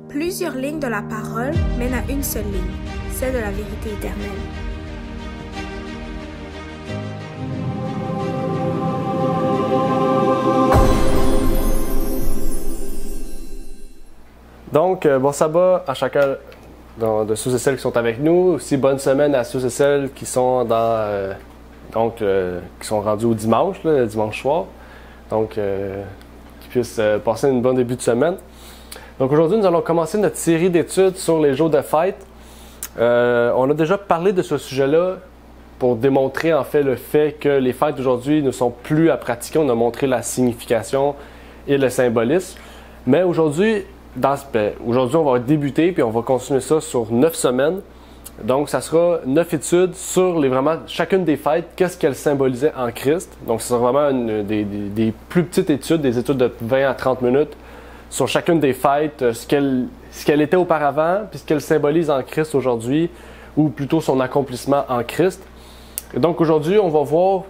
Plusieurs lignes de la parole mènent à une seule ligne, celle de la vérité éternelle. Donc, bon sabbat à chacun de ceux et celles qui sont avec nous. Aussi, bonne semaine à ceux et celles qui sont qui sont rendus au dimanche, le dimanche soir. Donc, qu'ils puissent passer un bon début de semaine. Donc, aujourd'hui, nous allons commencer notre série d'études sur les jours de fête. On a déjà parlé de ce sujet-là pour démontrer en fait le fait que les fêtes d'aujourd'hui ne sont plus à pratiquer. On a montré la signification et le symbolisme. Mais aujourd'hui, on va débuter puis on va continuer ça sur 9 semaines. Donc, ça sera 9 études sur chacune des fêtes, qu'est-ce qu'elles symbolisaient en Christ. Donc, ce sera vraiment des plus petites études, des études de 20 à 30 minutes sur chacune des fêtes, ce qu'elle était auparavant, puis ce qu'elle symbolise en Christ aujourd'hui, ou plutôt son accomplissement en Christ. Et donc, aujourd'hui, on va voir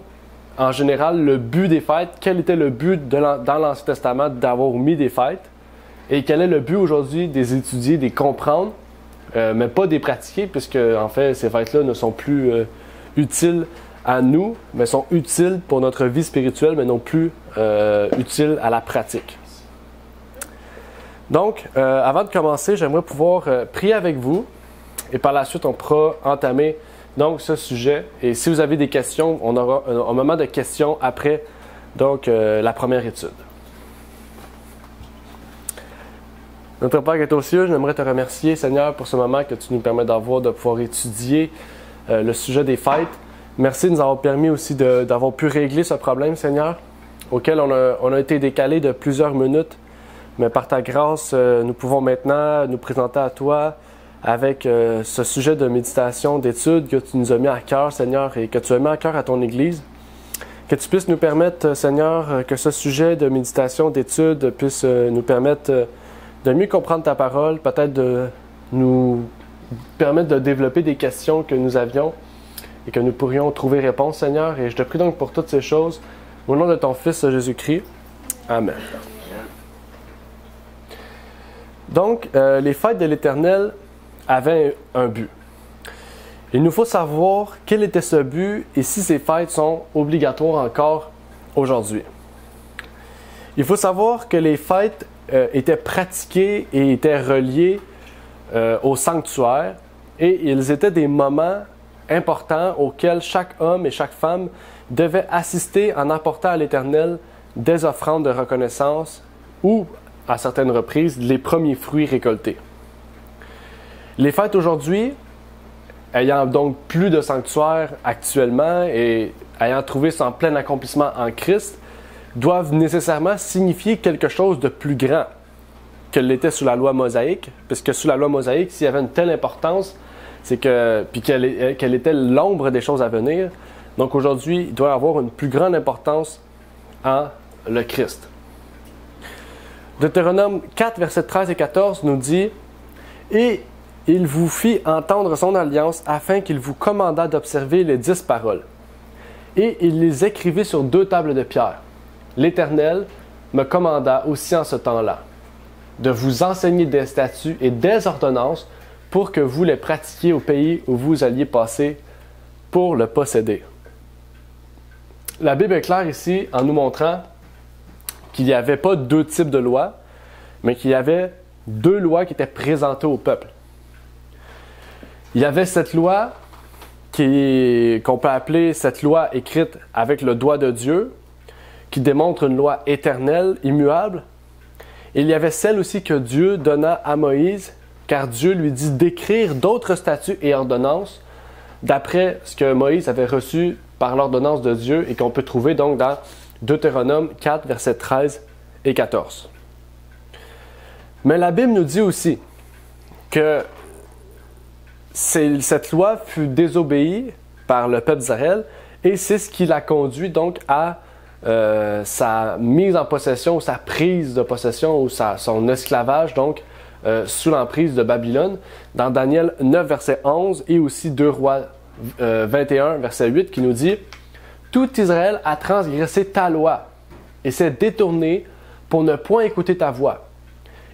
en général le but des fêtes, quel était le but dans l'Ancien Testament d'avoir mis des fêtes, et quel est le but aujourd'hui des étudier, des comprendre, mais pas des pratiquer, puisque en fait, ces fêtes-là ne sont plus utiles à nous, mais sont utiles pour notre vie spirituelle, mais non plus utiles à la pratique. Donc, avant de commencer, j'aimerais pouvoir prier avec vous, et par la suite, on pourra entamer donc ce sujet. Et si vous avez des questions, on aura un moment de questions après donc la première étude. Notre Père qui est aux cieux, j'aimerais te remercier, Seigneur, pour ce moment que tu nous permets d'avoir, de pouvoir étudier le sujet des fêtes. Merci de nous avoir permis aussi d'avoir pu régler ce problème, Seigneur, auquel on a été décalé de plusieurs minutes. Mais par ta grâce, nous pouvons maintenant nous présenter à toi avec ce sujet de méditation, d'étude que tu nous as mis à cœur, Seigneur, et que tu as mis à cœur à ton Église. Que tu puisses nous permettre, Seigneur, que ce sujet de méditation, d'étude puisse nous permettre de mieux comprendre ta parole, peut-être de nous permettre de développer des questions que nous avions et que nous pourrions trouver réponse, Seigneur. Et je te prie donc pour toutes ces choses, au nom de ton Fils Jésus-Christ. Amen. Donc, les fêtes de l'Éternel avaient un but. Il nous faut savoir quel était ce but et si ces fêtes sont obligatoires encore aujourd'hui. Il faut savoir que les fêtes étaient pratiqués et étaient reliés au sanctuaire et ils étaient des moments importants auxquels chaque homme et chaque femme devaient assister en apportant à l'Éternel des offrandes de reconnaissance ou, à certaines reprises, les premiers fruits récoltés. Les fêtes aujourd'hui, ayant donc plus de sanctuaires actuellement et ayant trouvé son plein accomplissement en Christ, doivent nécessairement signifier quelque chose de plus grand que l'était sous la loi mosaïque, puisque sous la loi mosaïque, s'il y avait une telle importance, c'est qu'elle était l'ombre des choses à venir. Donc aujourd'hui, il doit y avoir une plus grande importance en le Christ. Deutéronome 4, versets 13 et 14 nous dit « Et il vous fit entendre son alliance afin qu'il vous commanda d'observer les 10 paroles. Et il les écrivit sur 2 tables de pierre. L'Éternel me commanda aussi en ce temps-là de vous enseigner des statuts et des ordonnances pour que vous les pratiquiez au pays où vous alliez passer pour le posséder. » La Bible est claire ici en nous montrant qu'il n'y avait pas 2 types de lois, mais qu'il y avait 2 lois qui étaient présentées au peuple. Il y avait cette loi qu'on peut appeler cette loi écrite avec le doigt de Dieu, qui démontre une loi éternelle, immuable. Et il y avait celle aussi que Dieu donna à Moïse, car Dieu lui dit d'écrire d'autres statuts et ordonnances d'après ce que Moïse avait reçu par l'ordonnance de Dieu et qu'on peut trouver donc dans Deutéronome 4, versets 13 et 14. Mais la Bible nous dit aussi que cette loi fut désobéie par le peuple d'Israël et c'est ce qui l'a conduit donc à sa mise en possession, ou sa prise de possession, ou son esclavage, donc sous l'emprise de Babylone, dans Daniel 9, verset 11, et aussi 2 Rois 21, verset 8, qui nous dit « Tout Israël a transgressé ta loi, et s'est détourné pour ne point écouter ta voix.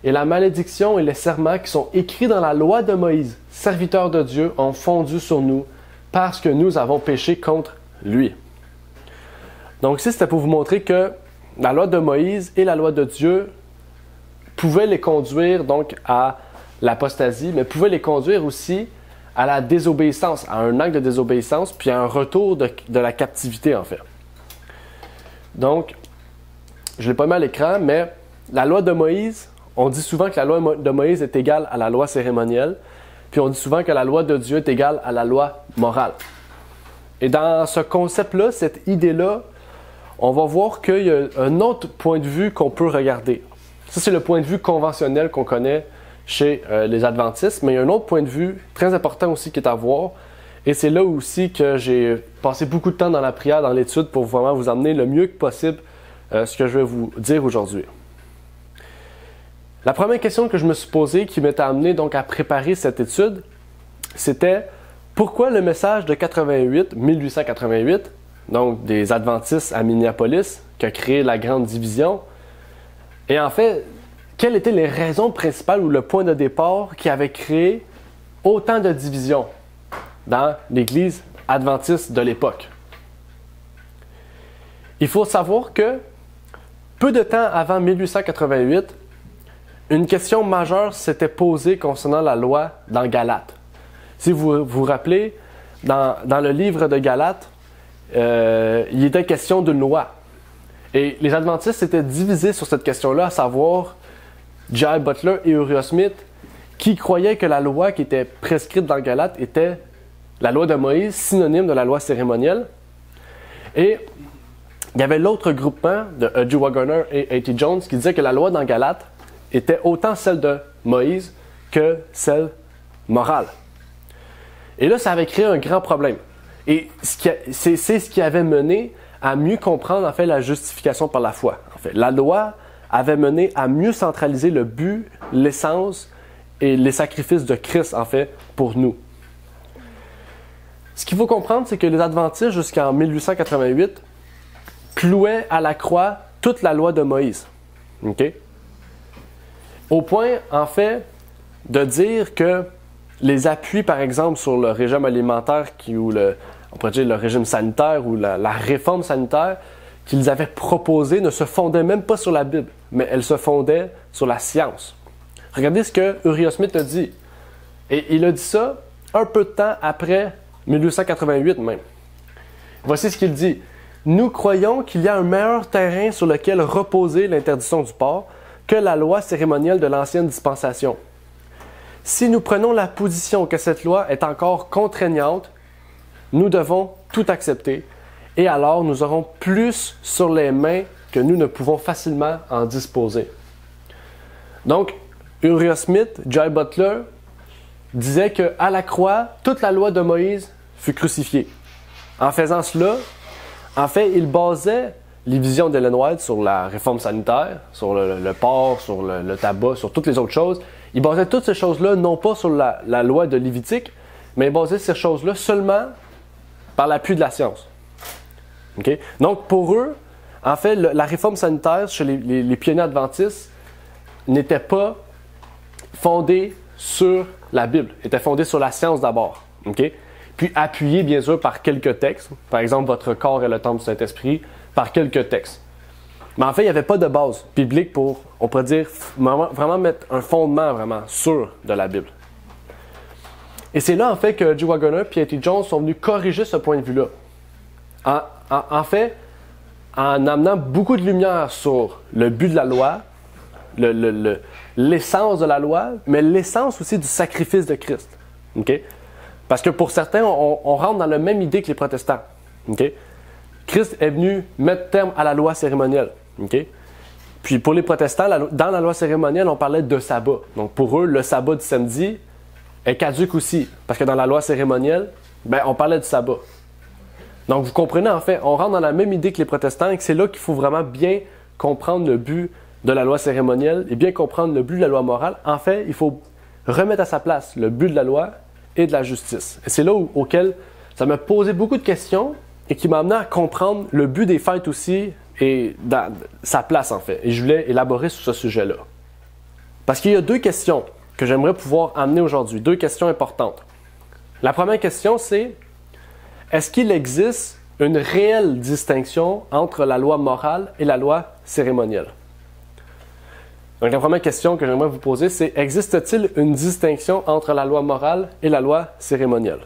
et la malédiction et les serments qui sont écrits dans la loi de Moïse, serviteur de Dieu, ont fondu sur nous parce que nous avons péché contre lui. Donc ici, c'était pour vous montrer que la loi de Moïse et la loi de Dieu pouvaient les conduire donc à l'apostasie, mais pouvaient les conduire aussi à la désobéissance, à un acte de désobéissance, puis à un retour de la captivité en fait. Donc, je ne l'ai pas mis à l'écran, mais la loi de Moïse, on dit souvent que la loi de Moïse est égale à la loi cérémonielle, puis on dit souvent que la loi de Dieu est égale à la loi morale. Et dans ce concept-là, cette idée-là, on va voir qu'il y a un autre point de vue qu'on peut regarder. Ça, c'est le point de vue conventionnel qu'on connaît chez les adventistes, mais il y a un autre point de vue très important aussi qui est à voir, et c'est là aussi que j'ai passé beaucoup de temps dans la prière, dans l'étude, pour vraiment vous amener le mieux que possible ce que je vais vous dire aujourd'hui. La première question que je me suis posée, qui m'était amenée donc à préparer cette étude, c'était pourquoi le message de 1888, donc des adventistes à Minneapolis, qui a créé la grande division, et en fait, quelles étaient les raisons principales ou le point de départ qui avait créé autant de divisions dans l'Église adventiste de l'époque? Il faut savoir que peu de temps avant 1888, une question majeure s'était posée concernant la loi dans Galates. Si vous vous rappelez, dans le livre de Galates, il était question d'une loi. Et les adventistes s'étaient divisés sur cette question-là, à savoir J.I. Butler et Uriah Smith, qui croyaient que la loi qui était prescrite dans Galates était la loi de Moïse, synonyme de la loi cérémonielle. Et il y avait l'autre groupement de G. Waggoner et A.T. Jones qui disaient que la loi dans Galates était autant celle de Moïse que celle morale. Et là, ça avait créé un grand problème. Et c'est ce qui avait mené à mieux comprendre en fait la justification par la foi. En fait, la loi avait mené à mieux centraliser le but, l'essence et les sacrifices de Christ en fait pour nous. Ce qu'il faut comprendre, c'est que les adventistes jusqu'en 1888 clouaient à la croix toute la loi de Moïse. Okay? Au point, en fait, de dire que les appuis, par exemple, sur le régime alimentaire on pourrait dire le régime sanitaire ou la réforme sanitaire qu'ils avaient proposée ne se fondaient même pas sur la Bible, mais elle se fondait sur la science. Regardez ce que Uriah Smith a dit. Et il a dit ça un peu de temps après 1888 même. Voici ce qu'il dit. « Nous croyons qu'il y a un meilleur terrain sur lequel reposer l'interdiction du porc que la loi cérémonielle de l'ancienne dispensation. Si nous prenons la position que cette loi est encore contraignante, nous devons tout accepter, et alors nous aurons plus sur les mains que nous ne pouvons facilement en disposer. » Donc, Uriah Smith, J. Butler, disait qu'à la croix, toute la loi de Moïse fut crucifiée. En faisant cela, en fait, il basait les visions d'Ellen White sur la réforme sanitaire, sur le porc, sur le tabac, sur toutes les autres choses. Il basait toutes ces choses-là non pas sur la loi de Lévitique, mais il basait ces choses-là seulement par l'appui de la science. Okay? Donc, pour eux, en fait, la réforme sanitaire chez les pionniers adventistes n'était pas fondée sur la Bible, était fondée sur la science d'abord. Okay? Puis appuyée, bien sûr, par quelques textes. Par exemple, votre corps est le temple du Saint-Esprit, par quelques textes. Mais en fait, il n'y avait pas de base biblique pour, on pourrait dire, vraiment mettre un fondement vraiment sûr de la Bible. Et c'est là, en fait, que G. Waggoner et A.T. Jones sont venus corriger ce point de vue-là. En fait, en amenant beaucoup de lumière sur le but de la loi, l'essence de la loi, mais l'essence aussi du sacrifice de Christ. Okay? Parce que pour certains, on rentre dans la même idée que les protestants. Okay? Christ est venu mettre terme à la loi cérémonielle. Okay? Puis pour les protestants, dans la loi cérémonielle, on parlait de sabbat. Donc pour eux, le sabbat du samedi est caduc aussi. Parce que dans la loi cérémonielle, on parlait du sabbat. Donc vous comprenez, en fait, on rentre dans la même idée que les protestants et que c'est là qu'il faut vraiment bien comprendre le but de la loi cérémonielle et bien comprendre le but de la loi morale. En fait, il faut remettre à sa place le but de la loi et de la justice. Et c'est là auquel ça m'a posé beaucoup de questions et qui m'a amené à comprendre le but des fêtes aussi et sa place, en fait. Et je voulais élaborer sur ce sujet-là. Parce qu'il y a deux questions que j'aimerais pouvoir amener aujourd'hui, deux questions importantes. La première question, c'est est-ce qu'il existe une réelle distinction entre la loi morale et la loi cérémonielle? Donc la première question que j'aimerais vous poser, c'est existe-t-il une distinction entre la loi morale et la loi cérémonielle?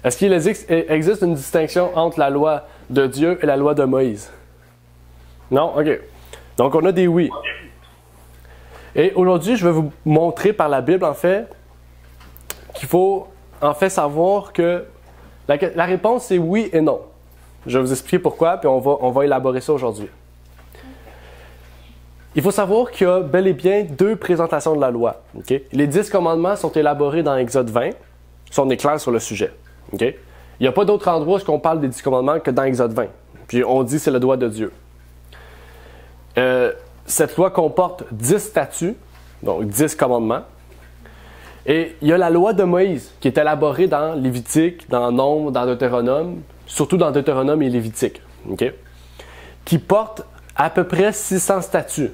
Est-ce qu'il existe une distinction entre la loi de Dieu et la loi de Moïse? Non? OK. Donc on a des oui. Et aujourd'hui, je vais vous montrer par la Bible, en fait, qu'il faut en fait savoir que la réponse c'est oui et non. Je vais vous expliquer pourquoi, puis on va élaborer ça aujourd'hui. Il faut savoir qu'il y a bel et bien deux présentations de la loi. Okay? Les 10 commandements sont élaborés dans Exode 20, si on est clair sur le sujet. Okay? Il n'y a pas d'autre endroit où on parle des 10 commandements que dans Exode 20. Puis on dit que c'est le droit de Dieu. Cette loi comporte 10 statuts, donc 10 commandements. Et il y a la loi de Moïse qui est élaborée dans Lévitique, dans Nombre, dans Deutéronome, surtout dans Deutéronome et Lévitique, okay? Qui porte à peu près 600 statuts.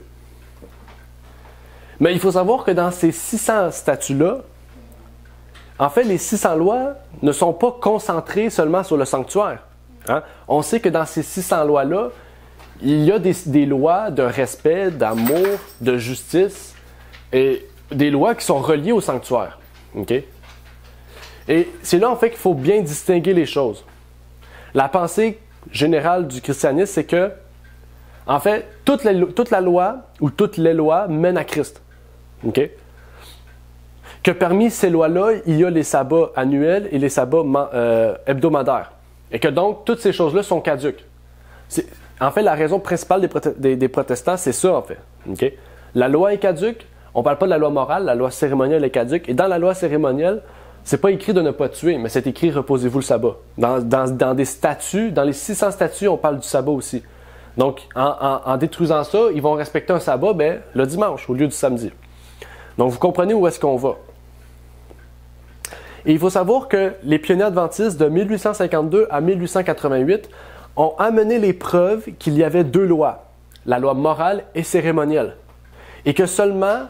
Mais il faut savoir que dans ces 600 statuts-là, en fait, les 600 lois ne sont pas concentrées seulement sur le sanctuaire. Hein? On sait que dans ces 600 lois-là, il y a des lois de respect, d'amour, de justice, et des lois qui sont reliées au sanctuaire. Okay? Et c'est là, en fait, qu'il faut bien distinguer les choses. La pensée générale du christianisme, c'est que, en fait, toute la loi ou toutes les lois mènent à Christ. Okay? Que parmi ces lois-là, il y a les sabbats annuels et les sabbats hebdomadaires. Et que donc, toutes ces choses-là sont caduques. En fait, la raison principale des protestants, c'est ça, en fait. Okay? La loi est caduque. On ne parle pas de la loi morale, la loi cérémonielle est caduque. Et dans la loi cérémonielle, c'est pas écrit de ne pas tuer, mais c'est écrit « reposez-vous le sabbat ». Dans des statuts, dans les 600 statuts, on parle du sabbat aussi. Donc, en détruisant ça, ils vont respecter un sabbat le dimanche au lieu du samedi. Donc, vous comprenez où est-ce qu'on va. Et il faut savoir que les pionniers adventistes de 1852 à 1888 ont amené les preuves qu'il y avait deux lois, la loi morale et cérémonielle. Et que seulement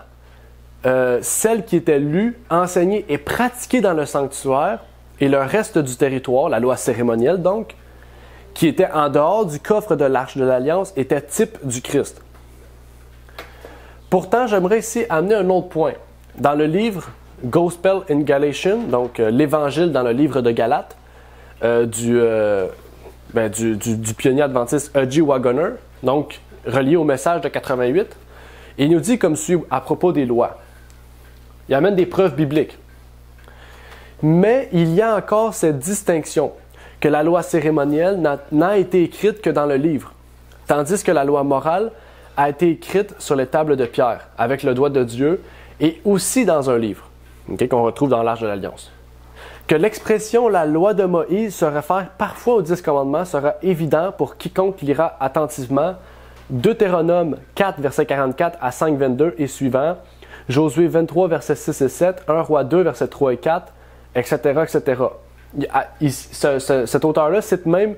celle qui était lue, enseignée et pratiquée dans le sanctuaire et le reste du territoire, la loi cérémonielle donc, qui était en dehors du coffre de l'Arche de l'Alliance, était type du Christ. Pourtant, j'aimerais ici amener un autre point. Dans le livre Gospel in Galatians, donc l'Évangile dans le livre de Galates, du pionnier adventiste E.G. Waggoner, donc relié au message de 88, il nous dit comme suit à propos des lois. Il amène des preuves bibliques. Mais il y a encore cette distinction que la loi cérémonielle n'a été écrite que dans le livre, tandis que la loi morale a été écrite sur les tables de pierre, avec le doigt de Dieu, et aussi dans un livre, okay, qu'on retrouve dans l'Arche de l'Alliance. Que l'expression « la loi de Moïse » se réfère parfois aux 10 commandements sera évident pour quiconque lira attentivement Deutéronome 4, verset 44 à 5, 22 et suivant, Josué 23, versets 6 et 7, 1 Roi 2, versets 3 et 4, etc., etc. Cet auteur-là cite même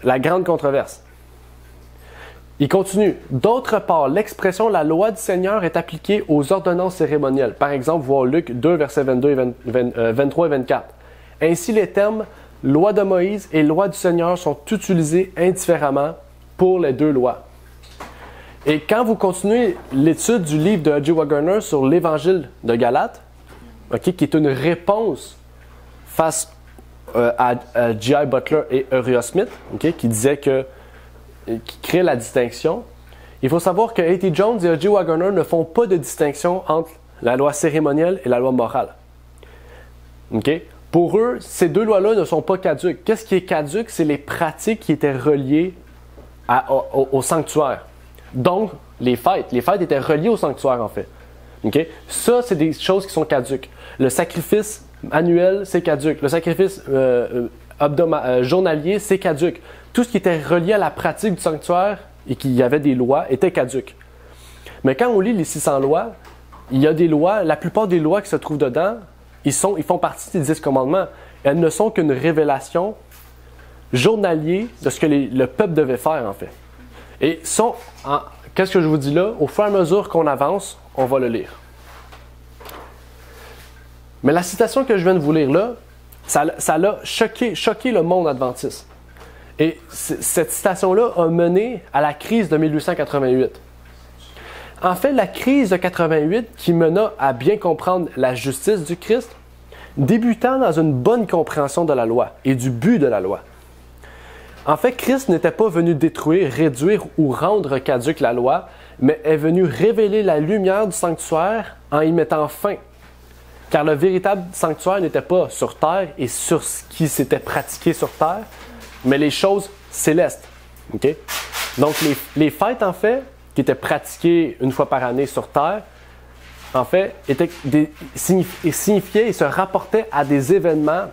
la grande controverse. Il continue. D'autre part, l'expression « la loi du Seigneur » est appliquée aux ordonnances cérémonielles. Par exemple, voir Luc 2, versets 22 et 23 et 24. Ainsi, les termes « loi de Moïse » et « loi du Seigneur » sont utilisés indifféremment pour les deux lois. Et quand vous continuez l'étude du livre de E.G. Waggoner sur l'Évangile de Galates, okay, qui est une réponse face à J.I. Butler et Uriah Smith, okay, qui crée la distinction, il faut savoir que A.T. Jones et E.G. Waggoner ne font pas de distinction entre la loi cérémonielle et la loi morale. Okay? Pour eux, ces deux lois-là ne sont pas caduques. Qu'est-ce qui est caduque? C'est les pratiques qui étaient reliées au sanctuaire. Donc, les fêtes. Les fêtes étaient reliées au sanctuaire, en fait. Okay? Ça, c'est des choses qui sont caduques. Le sacrifice annuel, c'est caduque. Le sacrifice journalier, c'est caduque. Tout ce qui était relié à la pratique du sanctuaire et qu'il y avait des lois était caduque. Mais quand on lit les 600 lois, il y a des lois, la plupart des lois qui se trouvent dedans, ils font partie des 10 commandements. Elles ne sont qu'une révélation journalière de ce que le peuple devait faire, en fait. Et qu'est-ce que je vous dis là? Au fur et à mesure qu'on avance, on va le lire. Mais la citation que je viens de vous lire là, ça a choqué le monde adventiste. Et cette citation-là a mené à la crise de 1888. En fait, la crise de 88 qui mena à bien comprendre la justice du Christ, débutant dans une bonne compréhension de la loi et du but de la loi. En fait, Christ n'était pas venu détruire, réduire ou rendre caduque la loi, mais est venu révéler la lumière du sanctuaire en y mettant fin. Car le véritable sanctuaire n'était pas sur terre et sur ce qui s'était pratiqué sur terre, mais les choses célestes. Okay? Donc, les fêtes, en fait, qui étaient pratiquées une fois par année sur terre, en fait, signifiaient et se rapportaient à des événements,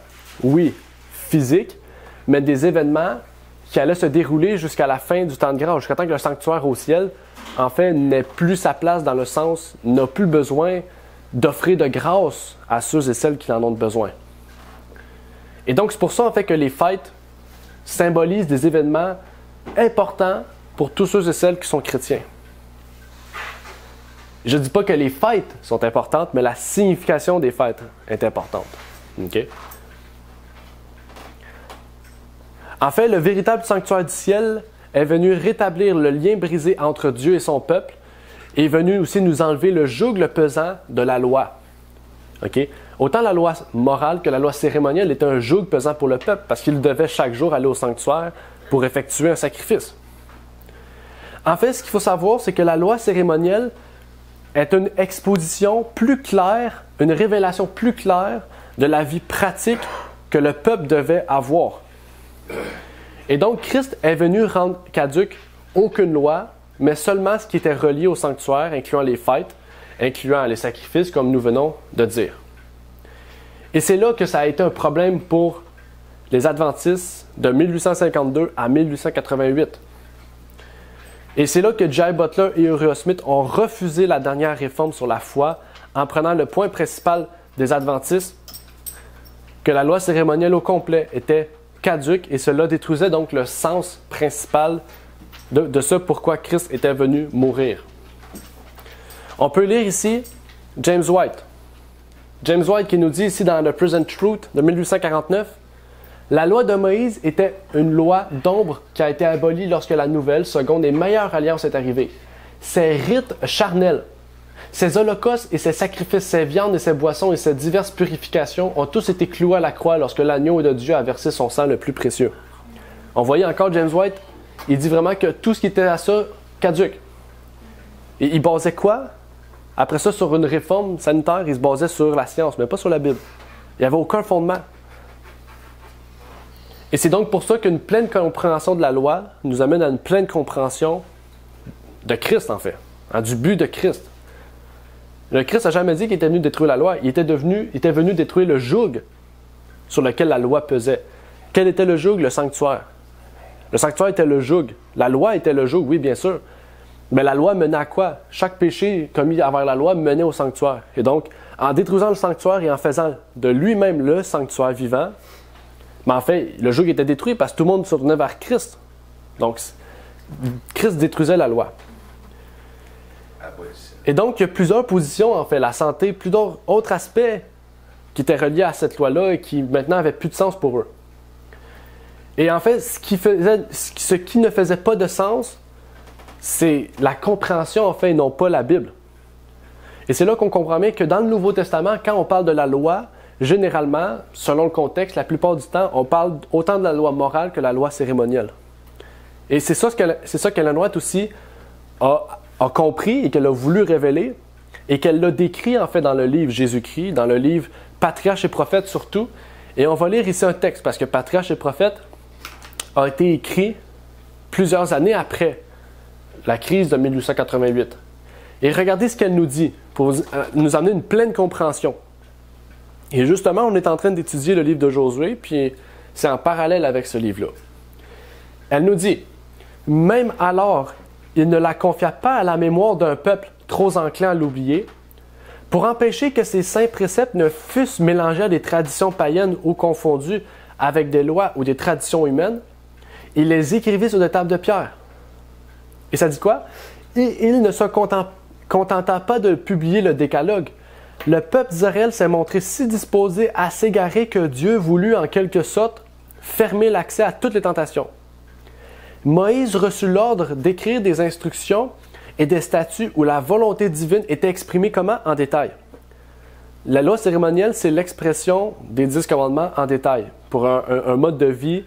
oui, physiques, mais des événements qui allaient se dérouler jusqu'à la fin du temps de grâce, jusqu'à temps que le sanctuaire au ciel, en fait, n'ait plus sa place dans le sens, n'a plus besoin d'offrir de grâce à ceux et celles qui en ont besoin. Et donc, c'est pour ça, en fait, que les fêtes symbolisent des événements importants pour tous ceux et celles qui sont chrétiens. Je ne dis pas que les fêtes sont importantes, mais la signification des fêtes est importante. Okay? En fait, le véritable sanctuaire du ciel est venu rétablir le lien brisé entre Dieu et son peuple et est venu aussi nous enlever le joug le pesant de la loi. Okay? Autant la loi morale que la loi cérémonielle était un joug pesant pour le peuple parce qu'il devait chaque jour aller au sanctuaire pour effectuer un sacrifice. En fait, ce qu'il faut savoir, c'est que la loi cérémonielle est une exposition plus claire, une révélation plus claire de la vie pratique que le peuple devait avoir. Et donc, Christ est venu rendre caduque aucune loi, mais seulement ce qui était relié au sanctuaire, incluant les fêtes, incluant les sacrifices, comme nous venons de dire. Et c'est là que ça a été un problème pour les adventistes de 1852 à 1888. Et c'est là que J. Butler et Uriah Smith ont refusé la dernière réforme sur la foi en prenant le point principal des adventistes, que la loi cérémonielle au complet était caduque et cela détruisait donc le sens principal de ce pourquoi Christ était venu mourir. On peut lire ici James White. James White qui nous dit ici dans The Present Truth de 1849, « La loi de Moïse était une loi d'ombre qui a été abolie lorsque la nouvelle, seconde et meilleure alliance est arrivée. Ces rites charnels, ces holocaustes et ces sacrifices, ces viandes et ces boissons et ces diverses purifications ont tous été cloués à la croix lorsque l'agneau de Dieu a versé son sang le plus précieux. » On voyait encore James White, il dit vraiment que tout ce qui était à ça, caduque. Et il basait quoi? Après ça, sur une réforme sanitaire, il se basait sur la science, mais pas sur la Bible. Il n'y avait aucun fondement. Et c'est donc pour ça qu'une pleine compréhension de la loi nous amène à une pleine compréhension de Christ, en fait, du but de Christ. Le Christ n'a jamais dit qu'il était venu détruire la loi. Il était venu détruire le joug sur lequel la loi pesait. Quel était le joug? Le sanctuaire. Le sanctuaire était le joug. La loi était le joug, oui, bien sûr. Mais la loi menait à quoi? Chaque péché commis envers la loi menait au sanctuaire. Et donc, en détruisant le sanctuaire et en faisant de lui-même le sanctuaire vivant, mais en fait, le joug était détruit parce que tout le monde se tournait vers Christ. Donc, Christ détruisait la loi. Et donc, il y a plusieurs positions, en fait, la santé, plusieurs autres aspects qui étaient reliés à cette loi-là et qui maintenant n'avaient plus de sens pour eux. Et en fait, ce qui ne faisait pas de sens, c'est la compréhension, en fait, et non pas la Bible. Et c'est là qu'on comprend bien que dans le Nouveau Testament, quand on parle de la loi, généralement, selon le contexte, la plupart du temps, on parle autant de la loi morale que la loi cérémonielle. Et c'est ça qu'Ellen White aussi a compris et qu'elle a voulu révéler et qu'elle l'a décrit en fait dans le livre Jésus-Christ, dans le livre Patriarches et prophètes surtout. Et on va lire ici un texte parce que Patriarches et prophètes a été écrit plusieurs années après la crise de 1888. Et regardez ce qu'elle nous dit pour nous amener une pleine compréhension. Et justement, on est en train d'étudier le livre de Josué, puis c'est en parallèle avec ce livre-là. Elle nous dit, « Même alors, il ne la confia pas à la mémoire d'un peuple trop enclin à l'oublier, pour empêcher que ces saints préceptes ne fussent mélangés à des traditions païennes ou confondus avec des lois ou des traditions humaines, il les écrivit sur des tables de pierre. » Et ça dit quoi? Et il ne se contenta pas de publier le décalogue. Le peuple d'Israël s'est montré si disposé à s'égarer que Dieu voulut en quelque sorte fermer l'accès à toutes les tentations. Moïse reçut l'ordre d'écrire des instructions et des statuts où la volonté divine était exprimée comment? En détail. La loi cérémonielle, c'est l'expression des 10 commandements en détail pour un mode de vie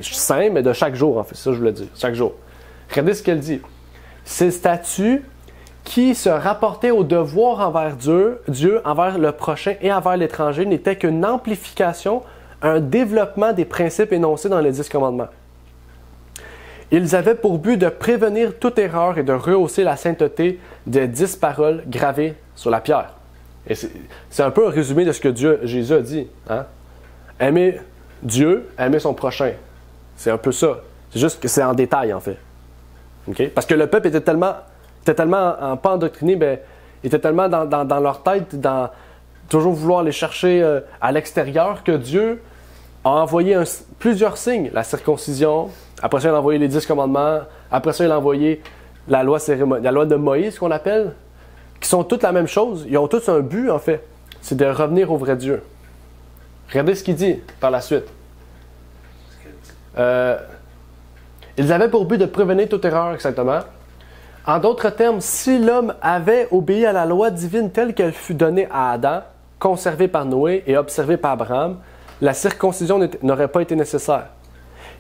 sain, mais de chaque jour, en fait. C'est ça que je voulais dire, chaque jour. Regardez ce qu'elle dit. Ces statuts qui se rapportaient au devoir envers Dieu, envers le prochain et envers l'étranger, n'étaient qu'une amplification, un développement des principes énoncés dans les 10 commandements. Ils avaient pour but de prévenir toute erreur et de rehausser la sainteté des 10 paroles gravées sur la pierre. Et c'est un peu un résumé de ce que Jésus a dit. Hein? Aimer Dieu, aimer son prochain. C'est un peu ça. C'est juste que c'est en détail, en fait. Okay? Parce que le peuple était tellement pas endoctriné, était tellement dans leur tête, dans toujours vouloir les chercher à l'extérieur, que Dieu a envoyé plusieurs signes. La circoncision, après ça, il a envoyé les 10 commandements, après ça, il a envoyé la loi de Moïse, qu'on appelle, qui sont toutes la même chose. Ils ont tous un but, en fait. C'est de revenir au vrai Dieu. Regardez ce qu'il dit par la suite. Ils avaient pour but de prévenir toute erreur, exactement. En d'autres termes, si l'homme avait obéi à la loi divine telle qu'elle fut donnée à Adam, conservée par Noé et observée par Abraham, la circoncision n'aurait pas été nécessaire.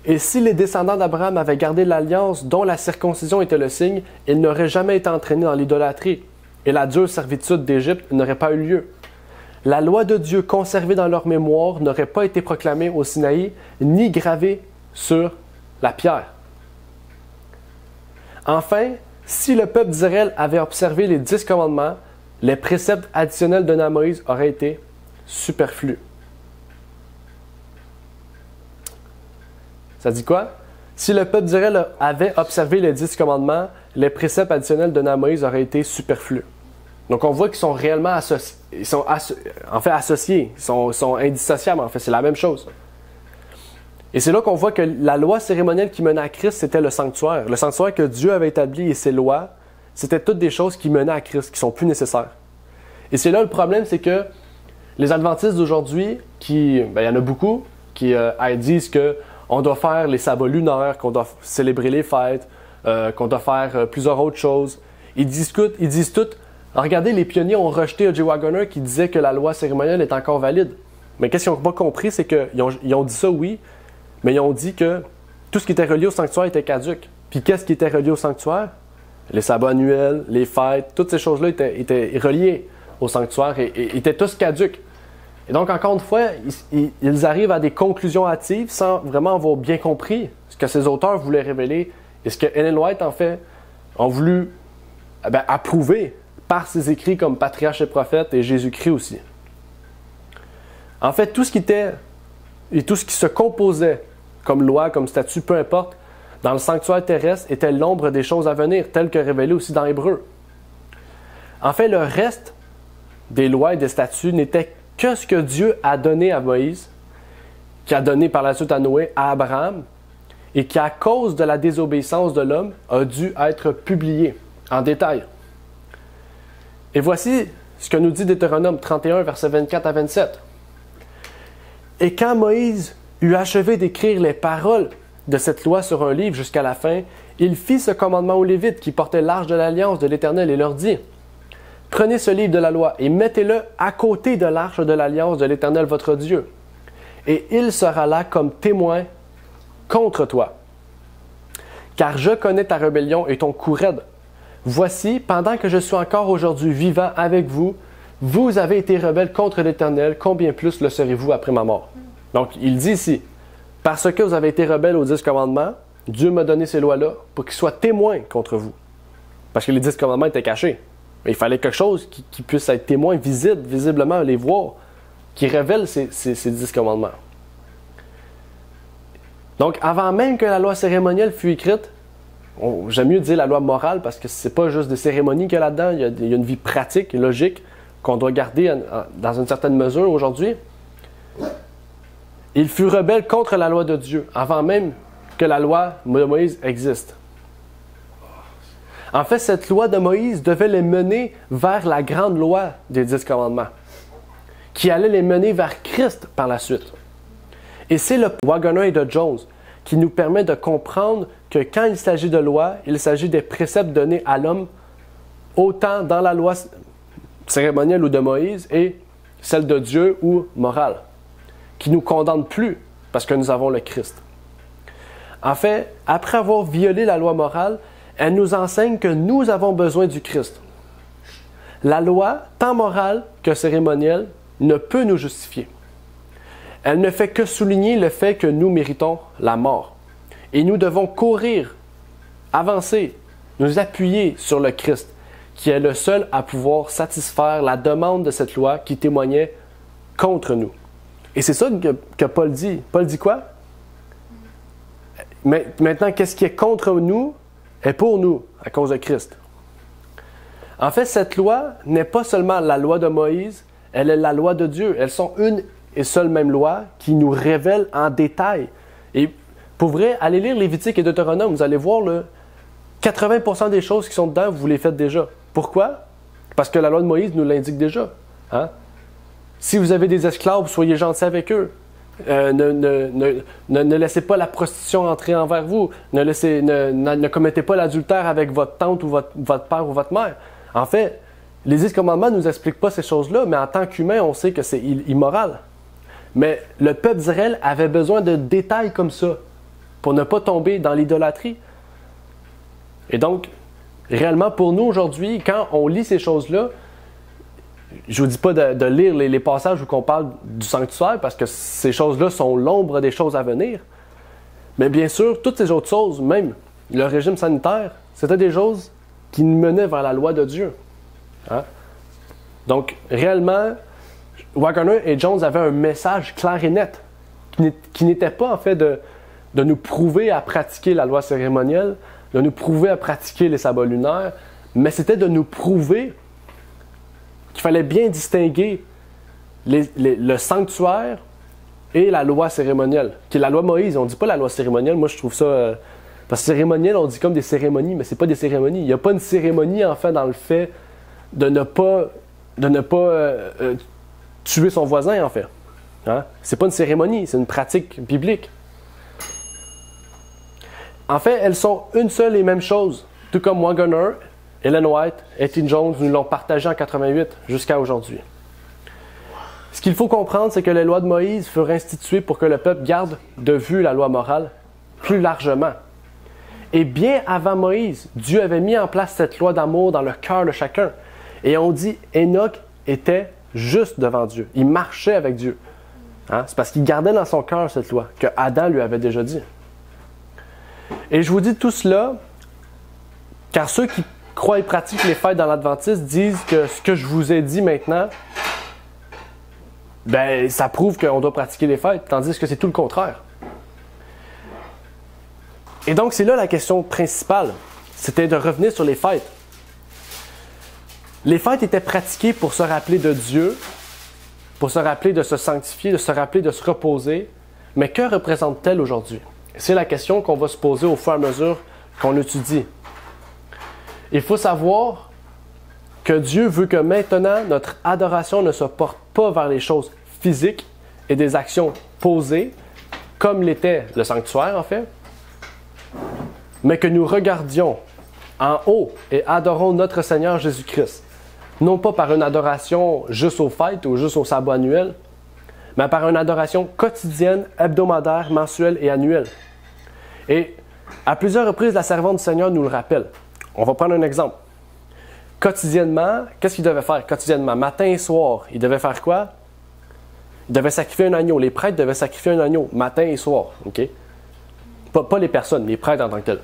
Et si les descendants d'Abraham avaient gardé l'alliance dont la circoncision était le signe, ils n'auraient jamais été entraînés dans l'idolâtrie, et la dure servitude d'Égypte n'aurait pas eu lieu. La loi de Dieu conservée dans leur mémoire n'aurait pas été proclamée au Sinaï, ni gravée sur la pierre. Enfin, si le peuple d'Israël avait observé les 10 commandements, les préceptes additionnels donnés à Moïse auraient été superflus. Ça dit quoi? Si le peuple d'Israël avait observé les 10 commandements, les préceptes additionnels donnés à Moïse auraient été superflus. Donc on voit qu'ils sont réellement associés. Ils sont associés. Ils sont indissociables, en fait. C'est la même chose. Et c'est là qu'on voit que la loi cérémonielle qui menait à Christ, c'était le sanctuaire. Le sanctuaire que Dieu avait établi et ses lois, c'était toutes des choses qui menaient à Christ, qui sont plus nécessaires. Et c'est là le problème, c'est que les adventistes d'aujourd'hui, il y en a beaucoup, qui disent qu'on doit faire les sabbats lunaires, qu'on doit célébrer les fêtes, qu'on doit faire plusieurs autres choses. Ils disent tout. Regardez, les pionniers ont rejeté O.J. Waggoner qui disait que la loi cérémonielle est encore valide. Mais qu'est-ce qu'ils n'ont pas compris, c'est qu'ils ont dit ça, oui, mais ils ont dit que tout ce qui était relié au sanctuaire était caduque. Puis qu'est-ce qui était relié au sanctuaire? Les sabbats annuels, les fêtes, toutes ces choses-là étaient reliées au sanctuaire et étaient tous caduques. Et donc, encore une fois, ils arrivent à des conclusions hâtives sans vraiment avoir bien compris ce que ces auteurs voulaient révéler et ce que Ellen White, en fait, ont voulu approuver par ses écrits comme Patriarches et Prophètes et Jésus-Christ aussi. En fait, tout ce qui se composait comme loi, comme statut, peu importe, dans le sanctuaire terrestre était l'ombre des choses à venir, telles que révélées aussi dans Hébreux. En fait, le reste des lois et des statuts n'était que ce que Dieu a donné à Moïse, qui a donné par la suite à Noé, à Abraham, et qui, à cause de la désobéissance de l'homme, a dû être publié en détail. Et voici ce que nous dit Deutéronome 31, versets 24 à 27. « Et quand Moïse eut achevé d'écrire les paroles de cette loi sur un livre jusqu'à la fin, il fit ce commandement aux Lévites qui portaient l'arche de l'Alliance de l'Éternel et leur dit « Prenez ce livre de la loi et mettez-le à côté de l'arche de l'Alliance de l'Éternel votre Dieu, et il sera là comme témoin contre toi. Car je connais ta rébellion et ton cou raide. Voici, pendant que je suis encore aujourd'hui vivant avec vous, vous avez été rebelles contre l'Éternel, combien plus le serez-vous après ma mort? » Donc, il dit ici, parce que vous avez été rebelles aux 10 commandements, Dieu m'a donné ces lois-là pour qu'ils soient témoins contre vous. Parce que les 10 commandements étaient cachés. Mais il fallait quelque chose qui puisse être témoin, visiblement les voir, qui révèle ces 10 commandements. Donc, avant même que la loi cérémonielle fût écrite, j'aime mieux dire la loi morale parce que c'est pas juste des cérémonies qu'il y a là-dedans, il y a une vie pratique et logique qu'on doit garder dans une certaine mesure aujourd'hui. Il fut rebelle contre la loi de Dieu, avant même que la loi de Moïse existe. En fait, cette loi de Moïse devait les mener vers la grande loi des 10 commandements, qui allait les mener vers Christ par la suite. Et c'est le Waggoner et de Jones qui nous permet de comprendre que quand il s'agit de loi, il s'agit des préceptes donnés à l'homme, autant dans la loi cérémonielle ou de Moïse et celle de Dieu ou morale, qui ne nous condamne plus parce que nous avons le Christ. En fait, après avoir violé la loi morale, elle nous enseigne que nous avons besoin du Christ. La loi, tant morale que cérémonielle, ne peut nous justifier. Elle ne fait que souligner le fait que nous méritons la mort. Et nous devons courir, avancer, nous appuyer sur le Christ, qui est le seul à pouvoir satisfaire la demande de cette loi qui témoignait contre nous. Et c'est ça que Paul dit. Paul dit quoi? Maintenant, qu'est-ce qui est contre nous est pour nous, à cause de Christ. En fait, cette loi n'est pas seulement la loi de Moïse, elle est la loi de Dieu. Elles sont une et seule même loi qui nous révèle en détail. Et pour vrai, allez lire Lévitique et Deutéronome, vous allez voir, 80% des choses qui sont dedans, vous les faites déjà. Pourquoi? Parce que la loi de Moïse nous l'indique déjà. Hein? Si vous avez des esclaves, soyez gentils avec eux. Ne laissez pas la prostitution entrer envers vous. Ne commettez pas l'adultère avec votre tante ou votre père ou votre mère. En fait, les 10 commandements ne nous expliquent pas ces choses-là, mais en tant qu'humain, on sait que c'est immoral. Mais le peuple d'Israël avait besoin de détails comme ça pour ne pas tomber dans l'idolâtrie. Et donc, réellement, pour nous aujourd'hui, quand on lit ces choses-là, je ne vous dis pas de lire les passages où on parle du sanctuaire, parce que ces choses-là sont l'ombre des choses à venir. Mais bien sûr, toutes ces autres choses, même le régime sanitaire, c'était des choses qui nous menaient vers la loi de Dieu. Hein? Donc, réellement, Waggoner et Jones avaient un message clair et net, qui n'était pas en fait de nous prouver à pratiquer la loi cérémonielle, de nous prouver à pratiquer les sabbats lunaires, mais c'était de nous prouver qu'il fallait bien distinguer le sanctuaire et la loi cérémonielle, qui est la loi Moïse. On ne dit pas la loi cérémonielle, moi je trouve ça... parce que cérémonielle, on dit comme des cérémonies, mais ce n'est pas des cérémonies. Il n'y a pas une cérémonie, en fait, dans le fait de ne pas tuer son voisin, en fait. Hein? Ce n'est pas une cérémonie, c'est une pratique biblique. En fait, elles sont une seule et même chose, tout comme Waggoner, Ellen White et T. Jones nous l'ont partagé en 88 jusqu'à aujourd'hui. Ce qu'il faut comprendre, c'est que les lois de Moïse furent instituées pour que le peuple garde de vue la loi morale plus largement. Et bien avant Moïse, Dieu avait mis en place cette loi d'amour dans le cœur de chacun. Et on dit, Enoch était juste devant Dieu. Il marchait avec Dieu. Hein? C'est parce qu'il gardait dans son cœur cette loi que Adam lui avait déjà dit. Et je vous dis tout cela, car ceux qui croient et pratiquent les fêtes dans l'Adventiste disent que ce que je vous ai dit maintenant, ben, ça prouve qu'on doit pratiquer les fêtes, tandis que c'est tout le contraire. Et donc, c'est là la question principale, c'était de revenir sur les fêtes. Les fêtes étaient pratiquées pour se rappeler de Dieu, pour se rappeler de se sanctifier, de se rappeler de se reposer, mais que représentent-elles aujourd'hui? C'est la question qu'on va se poser au fur et à mesure qu'on étudie. Il faut savoir que Dieu veut que maintenant, notre adoration ne se porte pas vers les choses physiques et des actions posées, comme l'était le sanctuaire en fait, mais que nous regardions en haut et adorons notre Seigneur Jésus-Christ. Non pas par une adoration juste aux fêtes ou juste au sabbat annuel, mais par une adoration quotidienne, hebdomadaire, mensuelle et annuelle. Et à plusieurs reprises, la servante du Seigneur nous le rappelle. On va prendre un exemple. Quotidiennement, qu'est-ce qu'il devait faire quotidiennement? Matin et soir, il devait faire quoi? Il devait sacrifier un agneau. Les prêtres devaient sacrifier un agneau, matin et soir. Okay? Pas les personnes, les prêtres en tant que tels.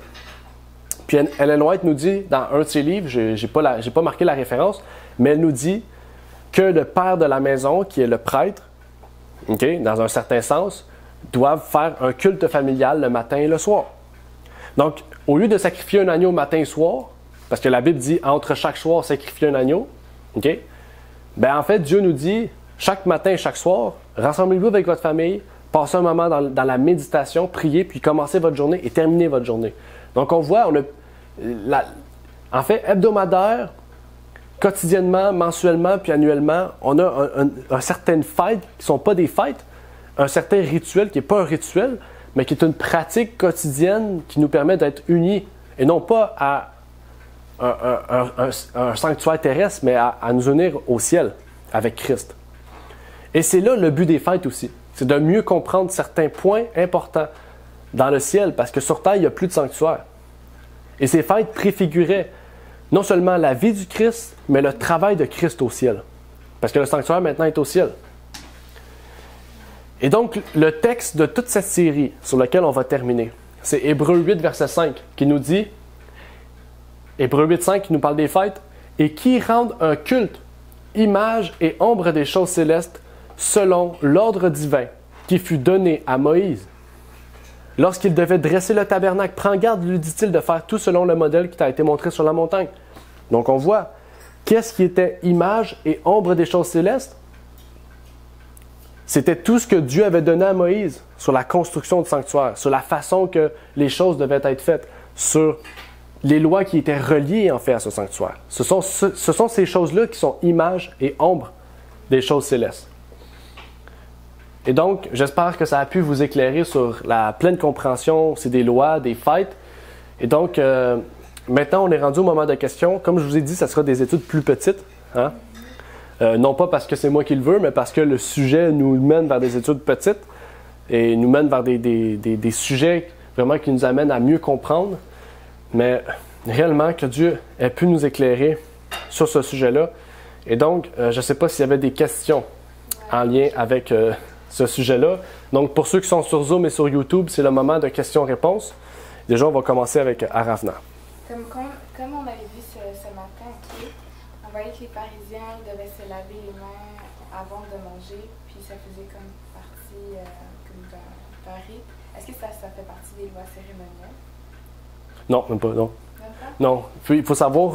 Puis Ellen White nous dit, dans un de ses livres, je n'ai pas marqué la référence, mais elle nous dit que le père de la maison, qui est le prêtre, okay, dans un certain sens, doivent faire un culte familial le matin et le soir. Donc, au lieu de sacrifier un agneau matin et soir, parce que la Bible dit entre chaque soir sacrifier un agneau, okay, ben en fait, Dieu nous dit chaque matin et chaque soir, rassemblez-vous avec votre famille, passez un moment dans la méditation, priez, puis commencez votre journée et terminez votre journée. Donc, on voit, En fait, hebdomadaire, quotidiennement, mensuellement, puis annuellement, on a certaines fêtes qui ne sont pas des fêtes, un certain rituel qui n'est pas un rituel, mais qui est une pratique quotidienne qui nous permet d'être unis, et non pas à un sanctuaire terrestre, mais à nous unir au ciel avec Christ. Et c'est là le but des fêtes aussi, c'est de mieux comprendre certains points importants dans le ciel, parce que sur terre, il n'y a plus de sanctuaire. Et ces fêtes préfiguraient non seulement la vie du Christ, mais le travail de Christ au ciel. Parce que le sanctuaire maintenant est au ciel. Et donc, le texte de toute cette série sur laquelle on va terminer, c'est Hébreux 8, verset 5, qui nous dit, Hébreux 8, 5, qui nous parle des fêtes, « Et qui rendent un culte, image et ombre des choses célestes, selon l'ordre divin qui fut donné à Moïse. Lorsqu'il devait dresser le tabernacle, prends garde, lui dit-il, de faire tout selon le modèle qui t'a été montré sur la montagne. » Donc on voit, qu'est-ce qui était image et ombre des choses célestes? C'était tout ce que Dieu avait donné à Moïse sur la construction du sanctuaire, sur la façon que les choses devaient être faites, sur les lois qui étaient reliées en fait à ce sanctuaire. Ce sont ces choses-là qui sont images et ombres des choses célestes. Et donc, j'espère que ça a pu vous éclairer sur la pleine compréhension aussi des lois, des fêtes. Et donc, maintenant, on est rendu au moment de questions. Comme je vous ai dit, ça sera des études plus petites. Hein? Non pas parce que c'est moi qui le veux, mais parce que le sujet nous mène vers des études petites et nous mène vers des sujets vraiment qui nous amènent à mieux comprendre. Mais réellement, que Dieu ait pu nous éclairer sur ce sujet-là. Et donc, je ne sais pas s'il y avait des questions en lien avec ce sujet-là. Donc, pour ceux qui sont sur Zoom et sur YouTube, c'est le moment de questions-réponses. Déjà, on va commencer avec Aravna. Comme on avait vu ce matin, okay, on voyait que les pharisiens devaient se laver les mains avant de manger, puis ça faisait comme partie comme d'un rite. Est-ce que ça fait partie des lois cérémonielles? Non, même pas, non. Même pas? Non. Puis, il faut savoir,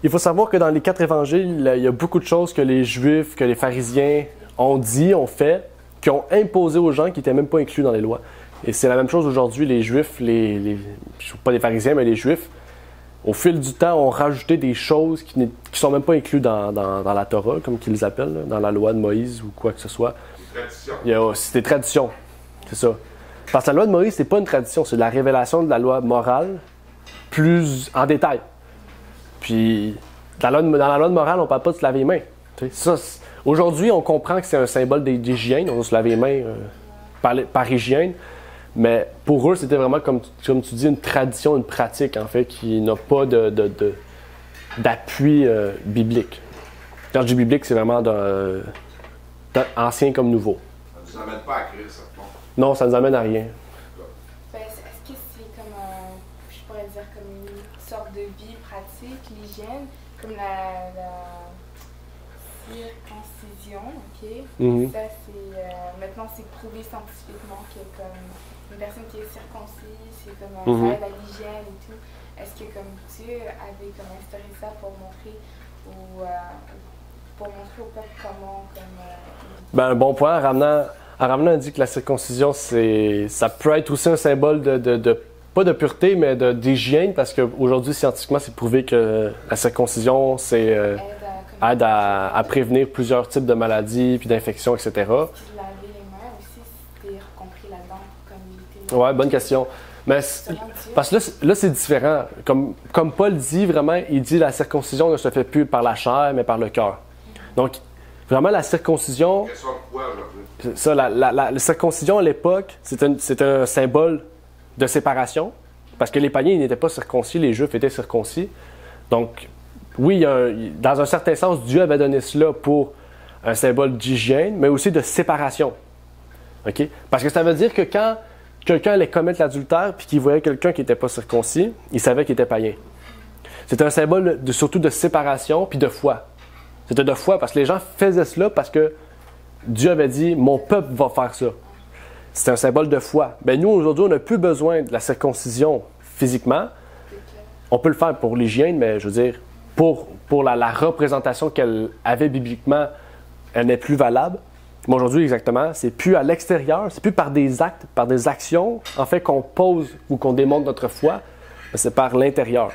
il faut savoir que dans les 4 évangiles, il y a beaucoup de choses que les Juifs, que les pharisiens ont dit, ont fait, qui ont imposé aux gens qui n'étaient même pas inclus dans les lois. Et c'est la même chose aujourd'hui, les Juifs, pas les pharisiens, mais les Juifs, au fil du temps, ont rajouté des choses qui ne sont même pas incluses dans la Torah, comme qu'ils appellent, là, dans la loi de Moïse ou quoi que ce soit. C'est des traditions, c'est ça. Parce que la loi de Moïse, c'est pas une tradition, c'est la révélation de la loi morale plus en détail. Puis, dans la loi de morale, on ne parle pas de se laver les mains. Ça, aujourd'hui, on comprend que c'est un symbole d'hygiène, on doit se laver les mains par hygiène, mais pour eux, c'était vraiment, comme tu dis, une tradition, une pratique, en fait, qui n'a pas d'appui biblique. Quand je dis biblique, c'est vraiment ancien comme nouveau. Ça ne nous amène pas à Christ, ça. Non, ça ne nous amène à rien. Est-ce que c'est comme, je pourrais dire, comme une sorte de vie pratique, l'hygiène, comme la circoncision, ok? Mm-hmm. Ça, c'est, maintenant, c'est prouvé scientifiquement que comme une personne qui est circoncis, c'est comme ça aide à l'hygiène et tout. Est-ce que comme Dieu avait comme instauré ça pour montrer au peuple comment Ben, un bon point, Aramna a dit que la circoncision, ça peut être aussi un symbole pas de pureté, mais d'hygiène, parce qu'aujourd'hui, scientifiquement, c'est prouvé que la circoncision, aide à prévenir plusieurs types de maladies, puis d'infections, etc. laver les mains aussi, c'était compris là-dedans, comme Ouais, bonne question. Mais parce que là, c'est différent. Comme Paul dit, vraiment, il dit la circoncision ne se fait plus par la chair, mais par le cœur. Donc, vraiment, la circoncision... Ça, la circoncision à l'époque, c'est un symbole de séparation, parce que les païens n'étaient pas circoncis, les Juifs étaient circoncis. Donc, oui, dans un certain sens, Dieu avait donné cela pour un symbole d'hygiène, mais aussi de séparation. Okay? Parce que ça veut dire que quand quelqu'un allait commettre l'adultère puis qu'il voyait quelqu'un qui n'était pas circoncis, il savait qu'il était païen. C'était un symbole surtout de séparation puis de foi. C'était de foi parce que les gens faisaient cela parce que Dieu avait dit « Mon peuple va faire ça ». C'est un symbole de foi. Ben nous, aujourd'hui, on n'a plus besoin de la circoncision physiquement. On peut le faire pour l'hygiène, mais je veux dire, pour la représentation qu'elle avait bibliquement, elle n'est plus valable. Mais aujourd'hui, exactement, c'est plus à l'extérieur, c'est plus par des actes, par des actions, en fait, qu'on pose ou qu'on démontre notre foi, mais c'est par l'intérieur.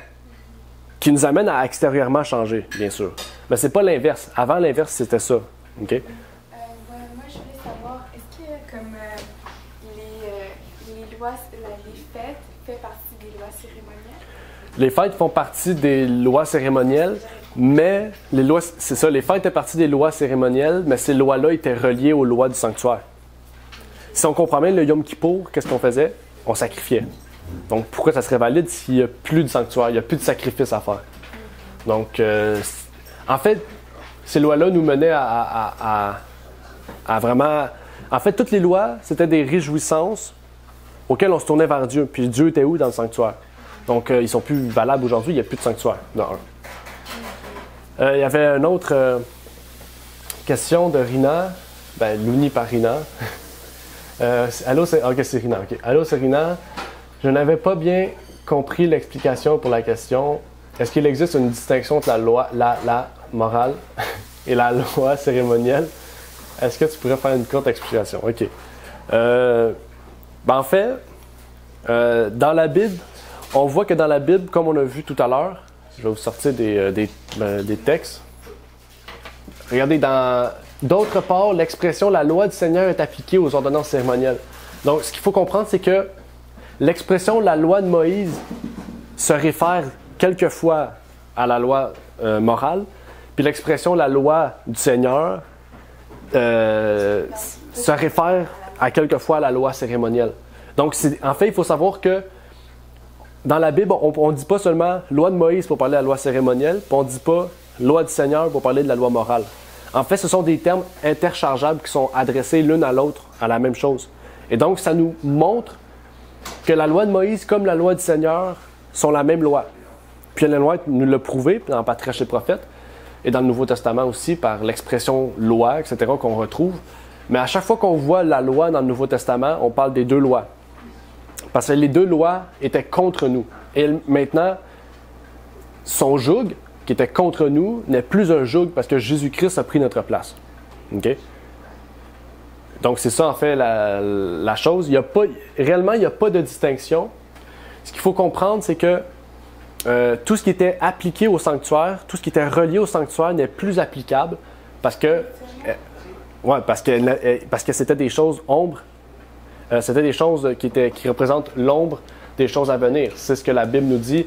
qui nous amène à extérieurement changer, bien sûr. Mais c'est pas l'inverse. Avant, l'inverse, c'était ça. OK? Ouais, moi, je voulais savoir, est-ce que comme les lois, les fêtes fait partie des lois cérémonielles? Les fêtes font partie des lois cérémonielles, mais les lois, c'est ça, les fêtes étaient partie des lois cérémonielles, mais ces lois-là étaient reliées aux lois du sanctuaire. Si on comprend bien le Yom Kippour, qu'est-ce qu'on faisait? On sacrifiait. Donc, pourquoi ça serait valide s'il n'y a plus de sanctuaire, il n'y a plus de sacrifice à faire? Donc, en fait, ces lois-là nous menaient à vraiment... En fait, toutes les lois, c'était des réjouissances auxquelles on se tournait vers Dieu. Puis Dieu était où dans le sanctuaire? Donc, ils sont plus valables aujourd'hui, il n'y a plus de sanctuaire, de un. Il y avait une autre question de Rina, Louni par Rina. Allô, c'est Rina. Okay. Allô, c'est Rina. Je n'avais pas bien compris l'explication pour la question. Est-ce qu'il existe une distinction entre la morale et la loi cérémonielle? Est-ce que tu pourrais faire une courte explication? OK. En fait, dans la Bible, on voit que dans la Bible, comme on a vu tout à l'heure, je vais vous sortir des textes. Regardez, d'autre part, l'expression « la loi du Seigneur est appliquée aux ordonnances cérémonielles ». Donc, ce qu'il faut comprendre, c'est que l'expression « la loi de Moïse » se réfère quelquefois à la loi morale, puis l'expression « la loi du Seigneur » se réfère à quelquefois à la loi cérémonielle. Donc, en fait, il faut savoir que dans la Bible, on ne dit pas seulement « loi de Moïse » pour parler de la loi cérémonielle, puis on ne dit pas « loi du Seigneur » pour parler de la loi morale. En fait, ce sont des termes interchangeables qui sont adressés l'une à l'autre à la même chose. Et donc, ça nous montre que la loi de Moïse comme la loi du Seigneur sont la même loi. Puis la loi nous l'a prouvé dans Patriarche et Prophètes et dans le Nouveau Testament aussi par l'expression loi, etc., qu'on retrouve. Mais à chaque fois qu'on voit la loi dans le Nouveau Testament, on parle des deux lois. Parce que les deux lois étaient contre nous. Et maintenant, son joug, qui était contre nous, n'est plus un joug parce que Jésus-Christ a pris notre place. OK? Donc, c'est ça, en fait, la chose. Réellement, il n'y a pas de distinction. Ce qu'il faut comprendre, c'est que tout ce qui était appliqué au sanctuaire, tout ce qui était relié au sanctuaire n'est plus applicable parce que c'était des choses ombres. C'était des choses qui représentent l'ombre des choses à venir. C'est ce que la Bible nous dit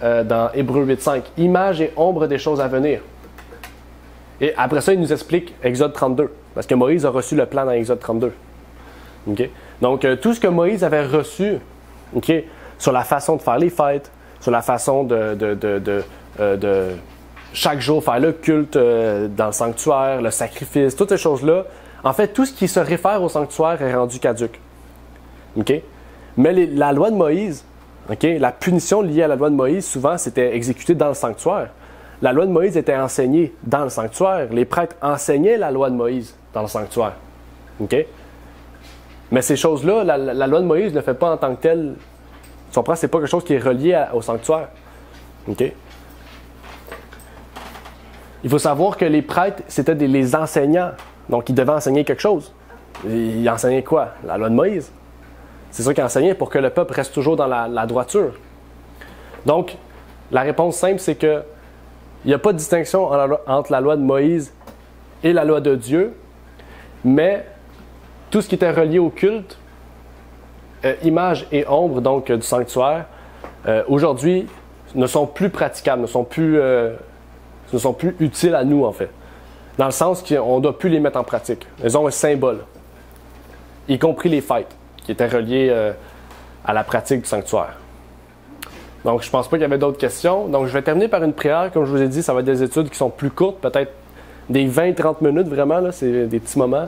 dans Hébreux 8.5. Image et ombre des choses à venir. Et après ça, il nous explique Exode 32. Parce que Moïse a reçu le plan dans Exode 32. Okay? Donc, tout ce que Moïse avait reçu, okay, sur la façon de faire les fêtes, sur la façon de chaque jour faire le culte dans le sanctuaire, le sacrifice, toutes ces choses-là, en fait, tout ce qui se réfère au sanctuaire est rendu caduc. Okay? Mais la loi de Moïse, okay, la punition liée à la loi de Moïse, souvent, c'était exécuté dans le sanctuaire. La loi de Moïse était enseignée dans le sanctuaire. Les prêtres enseignaient la loi de Moïse dans le sanctuaire. Okay? Mais ces choses-là, la loi de Moïse ne le fait pas en tant que telle. Tu comprends? Ce n'est pas quelque chose qui est relié au sanctuaire. Okay? Il faut savoir que les prêtres, c'était les enseignants. Donc, ils devaient enseigner quelque chose. Ils enseignaient quoi? La loi de Moïse. C'est ça qu'ils enseignaient pour que le peuple reste toujours dans la droiture. Donc, la réponse simple, c'est que il n'y a pas de distinction entre la loi de Moïse et la loi de Dieu, mais tout ce qui était relié au culte, image et ombre donc du sanctuaire, aujourd'hui ne sont plus praticables, ne sont plus utiles à nous en fait. Dans le sens qu'on ne doit plus les mettre en pratique. Elles ont un symbole, y compris les fêtes, qui étaient reliées à la pratique du sanctuaire. Donc, je ne pense pas qu'il y avait d'autres questions. Donc, je vais terminer par une prière. Comme je vous ai dit, ça va être des études qui sont plus courtes, peut-être des 20-30 minutes vraiment, là, c'est des petits moments.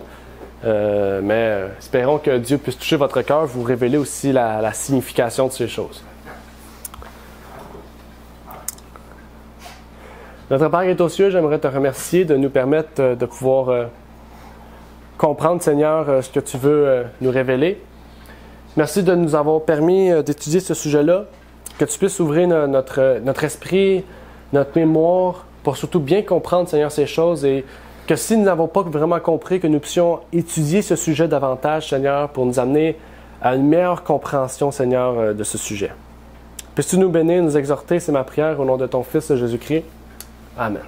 Mais espérons que Dieu puisse toucher votre cœur, vous révéler aussi la signification de ces choses. Notre Père qui est aux cieux, j'aimerais te remercier de nous permettre de pouvoir comprendre, Seigneur, ce que tu veux nous révéler. Merci de nous avoir permis d'étudier ce sujet-là. Que tu puisses ouvrir notre esprit, notre mémoire, pour surtout bien comprendre, Seigneur, ces choses et que si nous n'avons pas vraiment compris, que nous puissions étudier ce sujet davantage, Seigneur, pour nous amener à une meilleure compréhension, Seigneur, de ce sujet. Puisses-tu nous bénir, nous exhorter, c'est ma prière au nom de ton Fils Jésus-Christ. Amen.